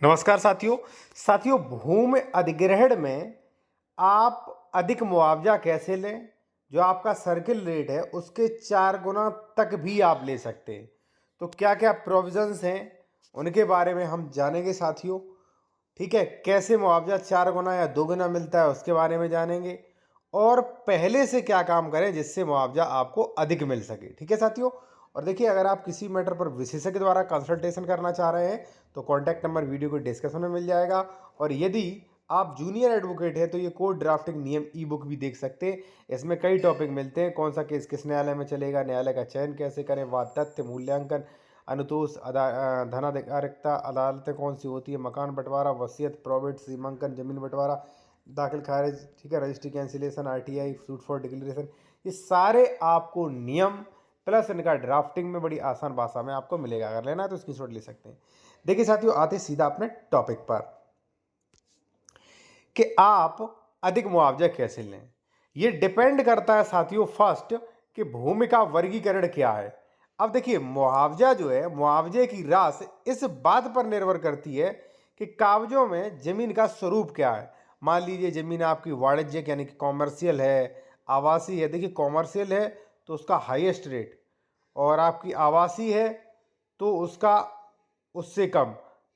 नमस्कार साथियों भूमि अधिग्रहण में आप अधिक मुआवजा कैसे लें। जो आपका सर्किल रेट है उसके 4 गुना तक भी आप ले सकते हैं। तो क्या क्या प्रोविजंस हैं उनके बारे में हम जानेंगे साथियों। ठीक है, कैसे मुआवजा 4 गुना या 2 गुना मिलता है उसके बारे में जानेंगे और पहले से क्या काम करें जिससे मुआवजा आपको अधिक मिल सके। ठीक है साथियों, और देखिए अगर आप किसी मैटर पर विशेषज्ञ द्वारा कंसल्टेशन करना चाह रहे हैं तो कॉन्टैक्ट नंबर वीडियो को डिस्क्रिप्शन में मिल जाएगा। और यदि आप जूनियर एडवोकेट हैं तो ये कोर्ट ड्राफ्टिंग नियम ई बुक भी देख सकते हैं। इसमें कई टॉपिक मिलते हैं, कौन सा केस किस न्यायालय में चलेगा, न्यायालय का चयन कैसे करें, वाद तथ्य मूल्यांकन, अनुतोष धनाधिकारिकता, अदालतें कौन सी होती है, मकान बंटवारा, वसीयत, प्रॉविट, सीमांकन, जमीन बंटवारा, दाखिल खारिज, ठीक है, registry cancellation, RTI, suit for declaration, ये सारे आपको नियम प्लस इनका ड्राफ्टिंग में बड़ी आसान भाषा में आपको मिलेगा। अगर लेना है तो स्क्रीनशॉट ले सकते हैं। देखिए साथियों, आते सीधा अपने टॉपिक पर कि आप अधिक मुआवजा कैसे लें। ये डिपेंड करता है साथियों फर्स्ट कि भूमि का वर्गीकरण क्या है। अब देखिए मुआवजा जो है, मुआवजे की राशि इस बात पर निर्भर करती है कि कागजों में जमीन का स्वरूप क्या है। मान लीजिए जमीन आपकी वाणिज्यिक यानी कि कॉमर्शियल है, आवासीय है। देखिए कॉमर्शियल है तो उसका हाईएस्ट रेट, और आपकी आवासीय है तो उसका उससे कम,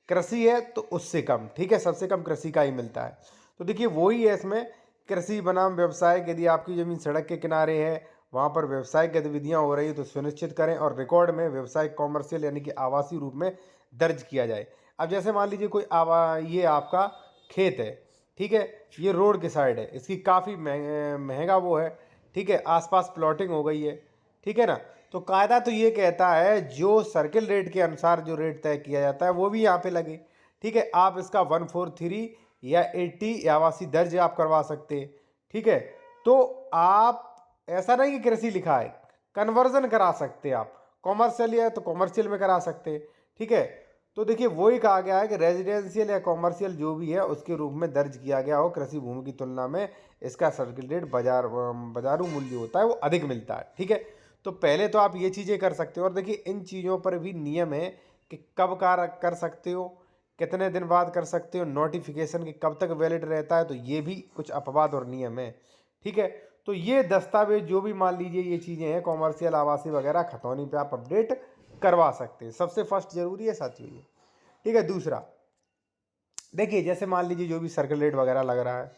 कृषि है तो उससे कम। ठीक है, सबसे कम कृषि का ही मिलता है। तो देखिए वही है इसमें, कृषि बनाम व्यवसाय। यदि आपकी ज़मीन सड़क के किनारे है, वहाँ पर व्यवसायिक गतिविधियाँ हो रही है तो सुनिश्चित करें और रिकॉर्ड में व्यवसायिक कॉमर्शियल यानी कि आवासीय रूप में दर्ज किया जाए। अब जैसे मान लीजिए कोई ये आपका खेत है, ठीक है, ये रोड के साइड है, इसकी काफ़ी महंगा वो है, ठीक है, आसपास प्लॉटिंग हो गई है, ठीक है ना। तो कायदा तो ये कहता है जो सर्किल रेट के अनुसार जो रेट तय किया जाता है वो भी यहाँ पे लगे। ठीक है, आप इसका 143 या 80 आवासी दर्ज आप करवा सकते हैं। ठीक है, तो आप ऐसा नहीं कि कृषि लिखा है, कन्वर्जन करा सकते हैं आप। कॉमर्शियल है तो कॉमर्शियल में करा सकते हैं। ठीक है, तो देखिए वही कहा गया है कि रेजिडेंशियल या कॉमर्शियल जो भी है उसके रूप में दर्ज किया गया हो कृषि भूमि की तुलना में इसका सर्किल रेट बाजारू मूल्य होता है वो अधिक मिलता है। ठीक है, तो पहले तो आप ये चीज़ें कर सकते हो। और देखिए इन चीज़ों पर भी नियम है कि कब कर सकते हो, कितने दिन बाद कर सकते हो, नोटिफिकेशन की कब तक वैलिड रहता है, तो ये भी कुछ अपवाद और नियम है। ठीक है, तो ये दस्तावेज जो भी मान लीजिए ये चीज़ें हैं कॉमर्शियल आवासीय वगैरह खतौनी पे आप अपडेट करवा सकते हैं। सबसे फर्स्ट जरूरी है साथियों ये। ठीक है, दूसरा देखिए जैसे मान लीजिए जो भी सर्किल रेट वगैरह लग रहा है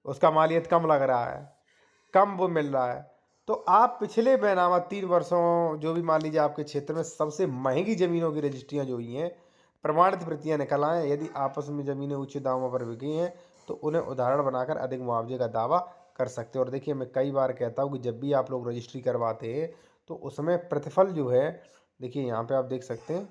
उसका मालियत कम लग रहा है, कम वो मिल रहा है, तो आप पिछले बैनामा 3 वर्षों जो भी मान लीजिए आपके क्षेत्र में सबसे महंगी ज़मीनों की रजिस्ट्रियाँ जो हुई हैं, प्रमाणित प्रतियाँ निकल आएँ। यदि आपस में ज़मीनें उच्च दामों पर बिकी हैं तो उन्हें उदाहरण बनाकर अधिक मुआवजे का दावा कर सकते हो। और देखिए मैं कई बार कहता हूँ कि जब भी आप लोग रजिस्ट्री करवाते हैं तो उसमें प्रतिफल जो है, देखिए यहाँ पे आप देख सकते हैं,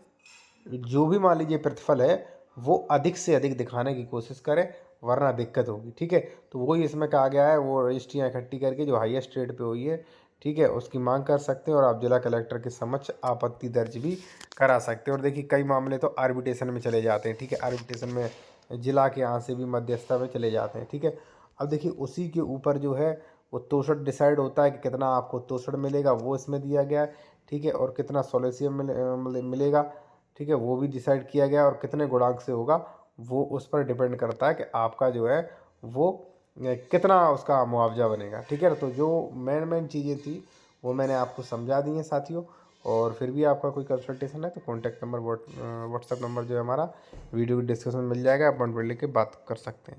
जो भी मान लीजिए प्रतिफल है वो अधिक से अधिक दिखाने की कोशिश करें वरना दिक्कत होगी। ठीक है, तो वही इसमें कहा गया है, वो रजिस्ट्रियाँ इकट्ठी करके जो हाईएस्ट रेट पे हुई है, ठीक है, उसकी मांग कर सकते हैं और आप जिला कलेक्टर के समक्ष आपत्ति दर्ज भी करा सकते हैं। और देखिए कई मामले तो आर्बिट्रेशन में चले जाते हैं। ठीक है, आर्बिट्रेशन में जिला के यहाँ से भी मध्यस्थता में चले जाते हैं। ठीक है, अब देखिए उसी के ऊपर जो है वो तोषण डिसाइड होता है कि कितना आपको तोषण मिलेगा वो इसमें दिया गया है। ठीक है, और कितना सोलेसियम मिलेगा, ठीक है, वो भी डिसाइड किया गया और कितने गुणांक से होगा वो उस पर डिपेंड करता है कि आपका जो है वो कितना उसका मुआवजा बनेगा। ठीक है, तो जो मेन चीज़ें थी वो मैंने आपको समझा दी हैं साथियों। और फिर भी आपका कोई कंसल्टेशन है तो कॉन्टैक्ट नंबर व्हाट्सएप नंबर जो है हमारा वीडियो डिस्क्रिप्शन में मिल जाएगा, अपॉइंटमेंट लेके बात कर सकते हैं।